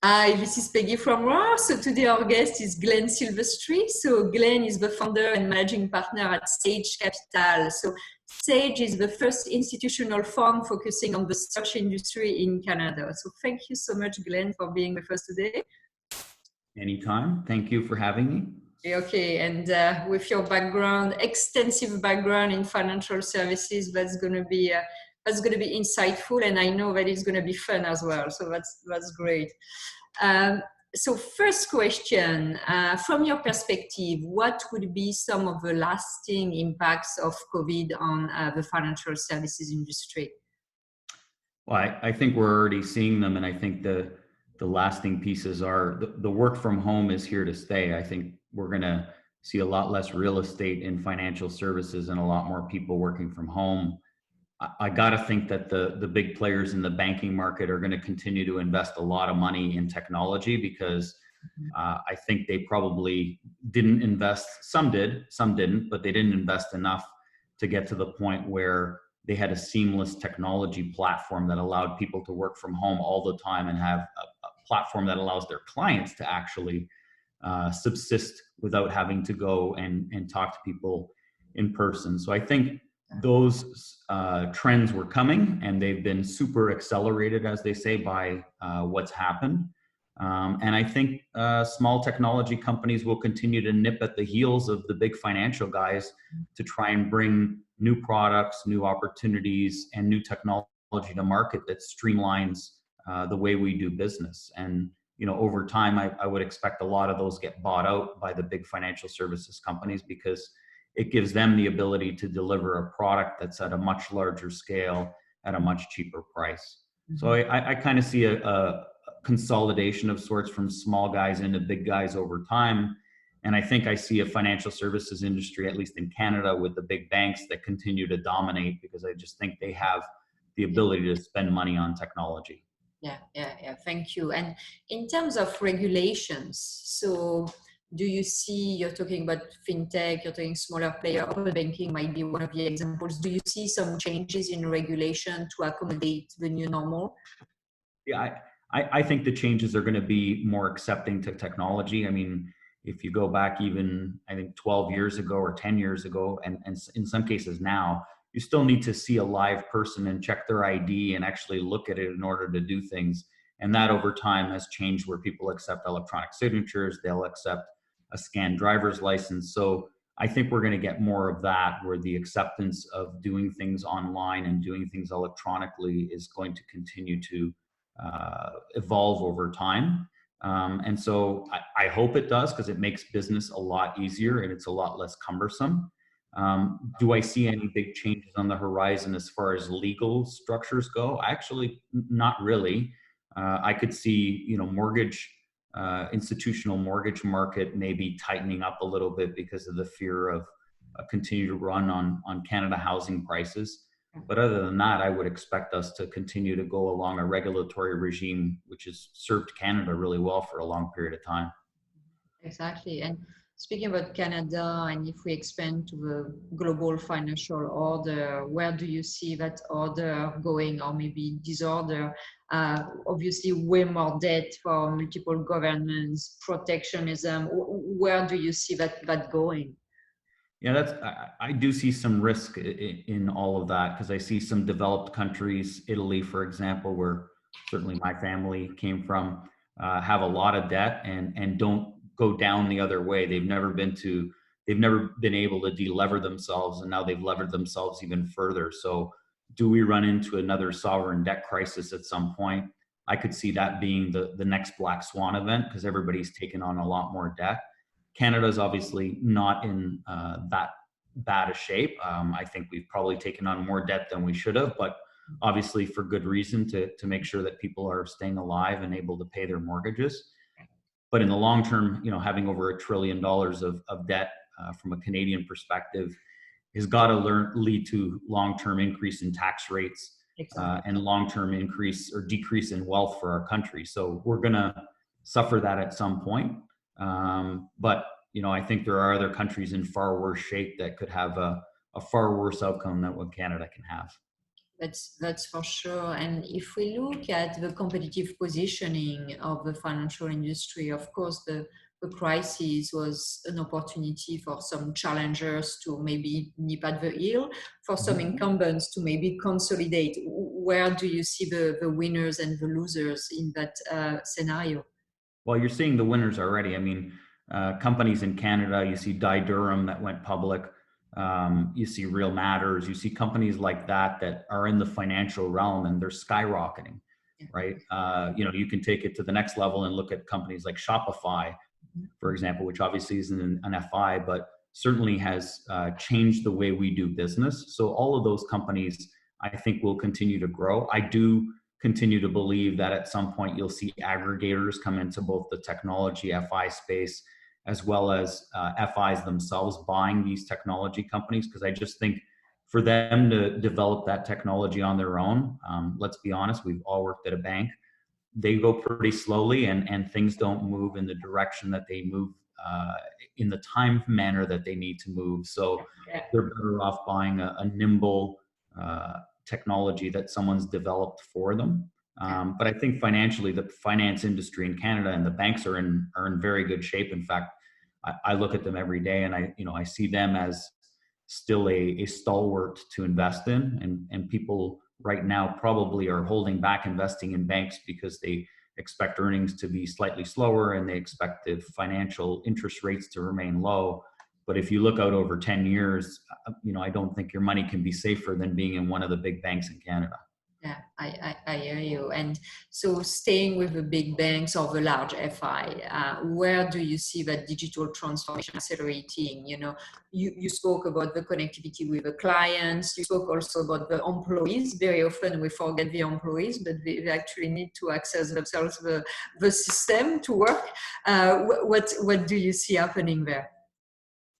Hi, this is Peggy from Raw. So today our guest is Glen Silvestri. So Glen is the founder and managing partner at Sage Capital. So Sage is the first institutional fund focusing on the search industry in Canada. So thank you so much, Glen, for being with us today. Anytime. Thank you for having me. Okay, and with your background, extensive background in financial services, that's going to be insightful, and I know that it's going to be fun as well. So that's great. Um, so first question, from your perspective, what would be some of the lasting impacts of COVID on the financial services industry? Well, I think we're already seeing them, and I think the lasting pieces are the work from home is here to stay. I think we're going to see a lot less real estate in financial services and a lot more people working from home. I got to think that the big players in the banking market are going to continue to invest a lot of money in technology because I think they probably didn't invest. Some did, some didn't, but they didn't invest enough to get to the point where they had a seamless technology platform that allowed people to work from home all the time and have a platform that allows their clients to actually subsist without having to go and talk to people in person. So I think those trends were coming, and they've been super accelerated, as they say, by what's happened. And I think small technology companies will continue to nip at the heels of the big financial guys to try and bring new products, new opportunities, and new technology to market that streamlines the way we do business. And over time, I would expect a lot of those get bought out by the big financial services companies because it gives them the ability to deliver a product that's at a much larger scale at a much cheaper price. So I kind of see a consolidation of sorts from small guys into big guys over time. And I think I see a financial services industry, at least in Canada, with the big banks that continue to dominate because I just think they have the ability to spend money on technology. Yeah. Thank you. And in terms of regulations, so do you see, you're talking about fintech, you're talking smaller player, open banking might be one of the examples. Do you see some changes in regulation to accommodate the new normal? Yeah, I think the changes are going to be more accepting to technology. I mean, if you go back even, I think 12 years ago or 10 years ago, and in some cases now, you still need to see a live person and check their ID and actually look at it in order to do things. And that over time has changed where people accept electronic signatures, they'll accept a scanned driver's license. So I think we're going to get more of that, where the acceptance of doing things online and doing things electronically is going to continue to evolve over time. And so I hope it does because it makes business a lot easier and it's a lot less cumbersome. Do I see any big changes on the horizon as far as legal structures go? Actually, not really. I could see, institutional mortgage market maybe tightening up a little bit because of the fear of continue to run on Canada housing prices. But other than that, I would expect us to continue to go along a regulatory regime, which has served Canada really well for a long period of time. Exactly. And speaking about Canada, and if we expand to the global financial order, where do you see that order going, or maybe disorder? Obviously, way more debt for multiple governments, protectionism. Where do you see that going? Yeah, I do see some risk in all of that because I see some developed countries, Italy, for example, where certainly my family came from, have a lot of debt and don't go down the other way. They've never been able to delever themselves, and now they've levered themselves even further. So do we run into another sovereign debt crisis at some point? I could see that being the next black swan event because everybody's taken on a lot more debt. Canada is obviously not in that bad a shape. I think we've probably taken on more debt than we should have, but obviously for good reason to make sure that people are staying alive and able to pay their mortgages. But in the long term, having over $1 trillion of debt from a Canadian perspective has got to lead to long-term increase in tax rates and long-term increase or decrease in wealth for our country. So we're going to suffer that at some point. But I think there are other countries in far worse shape that could have a far worse outcome than what Canada can have. That's for sure. And if we look at the competitive positioning of the financial industry, of course, the crisis was an opportunity for some challengers to maybe nip at the heel, for some incumbents to maybe consolidate. Where do you see the winners and the losers in that scenario? Well, you're seeing the winners already. I mean, companies in Canada, you see Durham that went public. You see Real Matters. You see companies like that that are in the financial realm and they're skyrocketing, right? You can take it to the next level and look at companies like Shopify, for example, which obviously isn't an FI, but certainly has changed the way we do business. So all of those companies, I think, will continue to grow. I do continue to believe that at some point you'll see aggregators come into both the technology FI space as well as FIs themselves buying these technology companies, because I just think for them to develop that technology on their own, let's be honest, we've all worked at a bank, they go pretty slowly and things don't move in the direction that they move in the time manner that they need to move. So they're better off buying a nimble technology that someone's developed for them. But I think financially, the finance industry in Canada and the banks are in very good shape. In fact, I look at them every day and I see them as still a stalwart to invest in, and people right now probably are holding back investing in banks because they expect earnings to be slightly slower and they expect the financial interest rates to remain low. But if you look out over 10 years, I don't think your money can be safer than being in one of the big banks in Canada. Yeah, I hear you. And so staying with the big banks or the large FI, where do you see that digital transformation accelerating? You spoke about the connectivity with the clients. You spoke also about the employees. Very often we forget the employees, but they actually need to access themselves the system to work. What do you see happening there?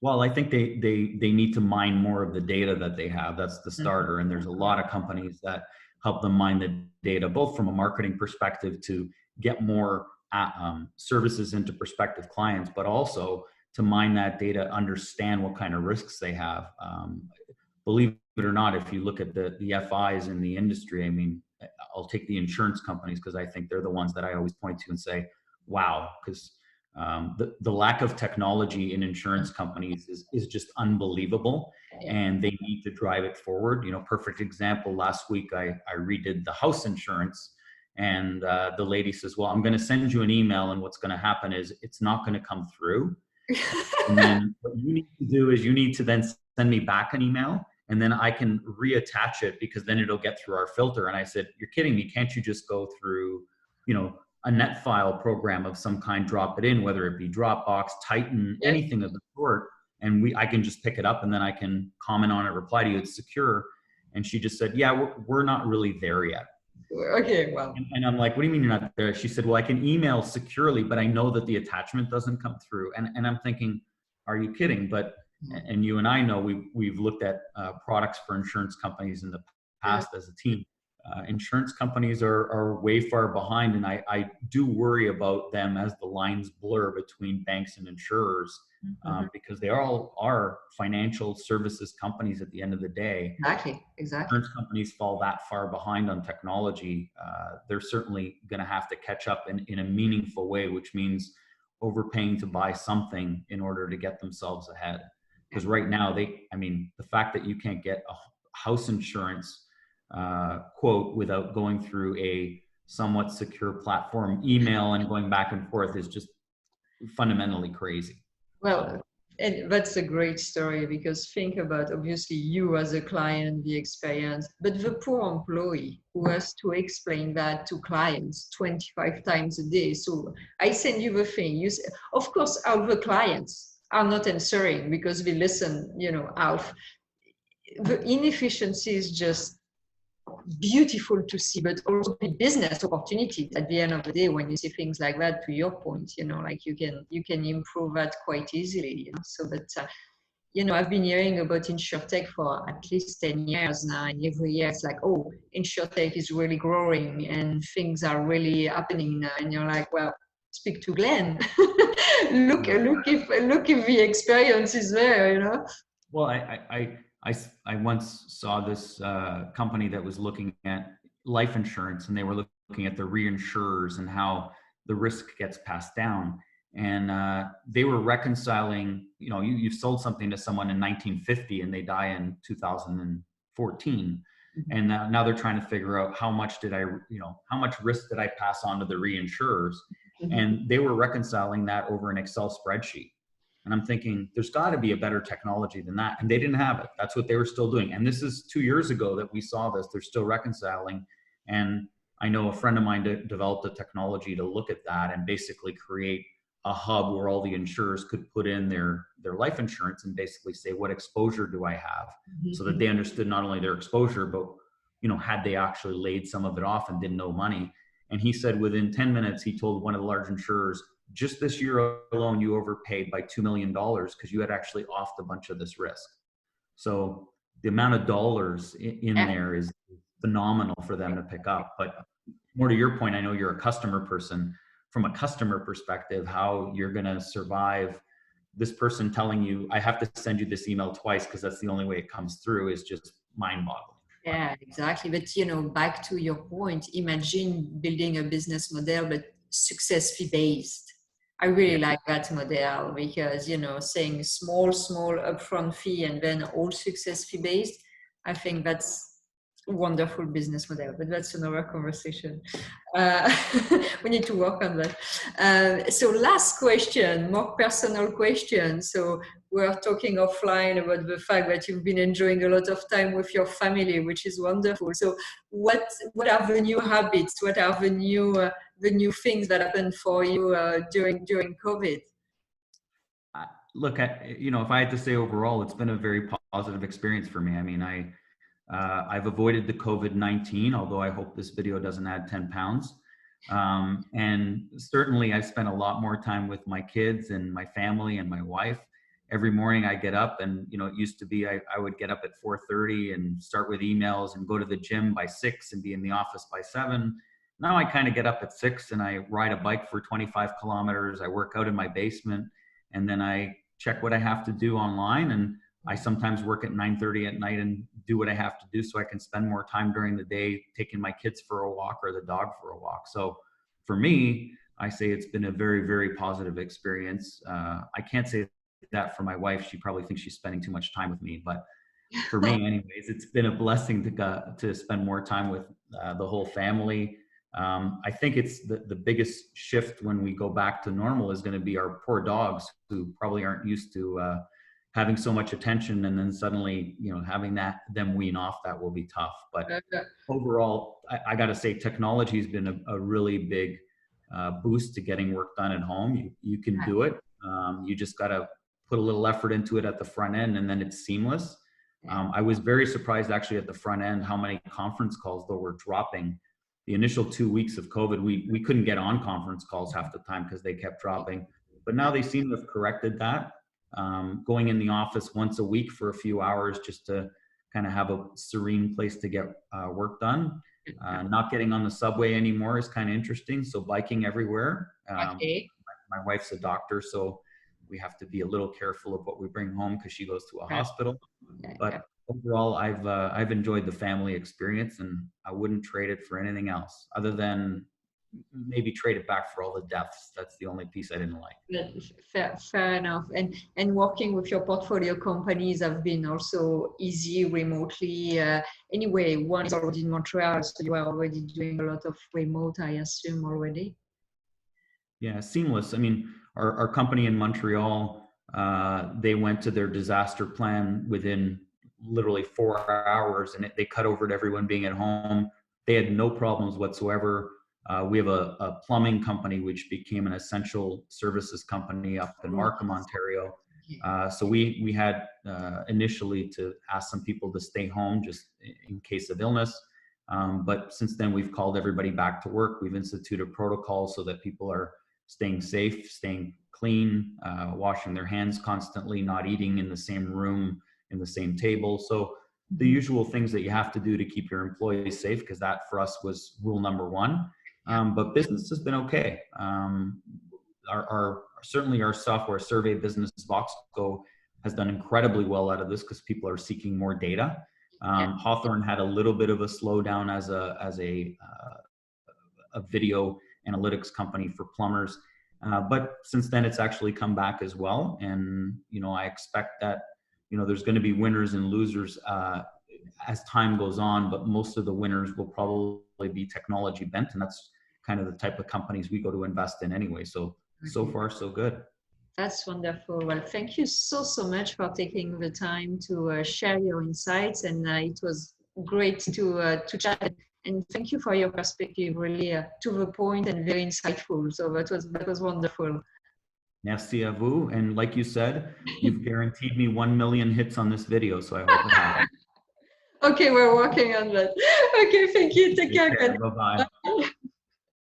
Well, I think they need to mine more of the data that they have. That's the starter. And there's a lot of companies that help them mine the data, both from a marketing perspective to get more services into prospective clients, but also to mine that data, understand what kind of risks they have. Believe it or not, if you look at the FIs in the industry, I mean, I'll take the insurance companies because I think they're the ones that I always point to and say, wow, because the lack of technology in insurance companies is just unbelievable, and they need to drive it forward. Perfect example, last week I redid the house insurance, and the lady says, well, I'm going to send you an email, and what's going to happen is it's not going to come through. And then what you need to do is you need to then send me back an email, and then I can reattach it because then it'll get through our filter. And I said, you're kidding me. Can't you just go through, a net file program of some kind, drop it in, whether it be Dropbox, Titan, anything of the sort, and I can just pick it up and then I can comment on it, reply to you, it's secure. And she just said, yeah, we're not really there yet. Okay, well. And I'm like, what do you mean you're not there? She said, well, I can email securely, but I know that the attachment doesn't come through. And I'm thinking, are you kidding? But, and you and I know we've looked at products for insurance companies in the past as a team. Insurance companies are way far behind, and I do worry about them as the lines blur between banks and insurers, because they all are financial services companies at the end of the day. Exactly. Insurance companies fall that far behind on technology. They're certainly going to have to catch up in a meaningful way, which means overpaying to buy something in order to get themselves ahead. Because right now, the fact that you can't get a house insurance quote without going through a somewhat secure platform email and going back and forth is just fundamentally crazy. Well, and that's a great story, because think about, obviously, you as a client, the experience, but the poor employee who has to explain that to clients 25 times a day. So I send you the thing. Of course, all the clients are not answering because we listen, out. The inefficiency is just beautiful to see, but also the business opportunities at the end of the day when you see things like that. To your point, like you can improve that quite easily. So that I've been hearing about insurtech for at least 10 years now, and every year it's like, oh, insurtech is really growing and things are really happening now, and you're like, well, speak to Glen. look if the experience is there. Well, I once saw this company that was looking at life insurance, and they were looking at the reinsurers and how the risk gets passed down. And they were reconciling, you know, you've sold something to someone in 1950 and they die in 2014. And now they're trying to figure out how much did I, you know, how much risk did I pass on to the reinsurers? And they were reconciling that over an Excel spreadsheet. And I'm thinking, there's got to be a better technology than that. And they didn't have it. That's what they were still doing. And this is 2 years ago that we saw this. They're still reconciling. And I know a friend of mine developed a technology to look at that and basically create a hub where all the insurers could put in their life insurance and basically say, what exposure do I have? So that they understood not only their exposure, but, you know, had they actually laid some of it off and didn't owe money. And he said within 10 minutes, he told one of the large insurers, just this year alone, you overpaid by $2 million because you had actually offed a bunch of this risk. So the amount of dollars in there is phenomenal for them to pick up. But more to your point, I know you're a customer person. From a customer perspective, how you're going to survive this person telling you, I have to send you this email twice because that's the only way it comes through, is just mind-boggling. Yeah, exactly. But, you know, back to your point, imagine building a business model, but success fee based. I really like that model because, you know, saying small upfront fee and then all success fee based, I think that's a wonderful business model, but that's another conversation. We need to work on that. So last question, more personal question. So we're talking offline about the fact that you've been enjoying a lot of time with your family, which is wonderful. So what are the new habits? What are the new things that happened for you during COVID? Look, you know, if I had to say overall, it's been a very positive experience for me. I mean, I've avoided the COVID-19, although I hope this video doesn't add 10 pounds. And certainly I've spent a lot more time with my kids and my family and my wife. Every morning I get up and, you know, it used to be I would get up at 4:30 and start with emails and go to the gym by 6 and be in the office by 7. Now I kind of get up at 6 and I ride a bike for 25 kilometers. I work out in my basement and then I check what I have to do online. And I sometimes work at 9:30 at night and do what I have to do so I can spend more time during the day taking my kids for a walk or the dog for a walk. So for me, I say it's been a very, very positive experience. I can't say that for my wife. She probably thinks she's spending too much time with me. But for me, anyways, it's been a blessing to spend more time with the whole family. I think it's the biggest shift when we go back to normal is going to be our poor dogs who probably aren't used to having so much attention, and then suddenly, you know, having them wean off, that will be tough. But overall, I got to say technology has been a really big boost to getting work done at home. You can do it. You just got to put a little effort into it at the front end, and then it's seamless. I was very surprised actually at the front end how many conference calls though were dropping. The initial 2 weeks of COVID, we couldn't get on conference calls half the time because they kept dropping. But now they seem to have corrected that. Going in the office once a week for a few hours just to kind of have a serene place to get work done. Not getting on the subway anymore is kind of interesting. So biking everywhere. My wife's a doctor, so we have to be a little careful of what we bring home because she goes to a hospital. But overall, I've enjoyed the family experience, and I wouldn't trade it for anything else other than maybe trade it back for all the deaths. That's the only piece I didn't like. Fair enough. And working with your portfolio companies have been also easy remotely. Anyway, one is already in Montreal, so you are already doing a lot of remote, I assume, already. Yeah, seamless. I mean, our company in Montreal, they went to their disaster plan within literally 4 hours, and they cut over to everyone being at home. They had no problems whatsoever. We have a plumbing company which became an essential services company up in Markham, Ontario. So we had initially to ask some people to stay home just in case of illness. But since then, we've called everybody back to work. We've instituted protocols so that people are staying safe, staying clean, washing their hands constantly, not eating in the same room, in the same table. So the usual things that you have to do to keep your employees safe, because that for us was rule number one. But business has been okay. Certainly our software survey business, Voxco, has done incredibly well out of this because people are seeking more data. Hawthorne had a little bit of a slowdown as a video analytics company for plumbers. But since then, it's actually come back as well. And, I expect that, there's going to be winners and losers as time goes on, but most of the winners will probably be technology bent. And that's kind of the type of companies we go to invest in anyway. So far, so good. That's wonderful. Well, thank you so much for taking the time to share your insights. And it was great to chat. And thank you for your perspective, really to the point and very insightful. So that was wonderful. Merci à vous. And like you said, you've guaranteed me 1 million hits on this video. So I hope it happens. Okay, we're working on that. Okay, thank you. Take care. Bye-bye.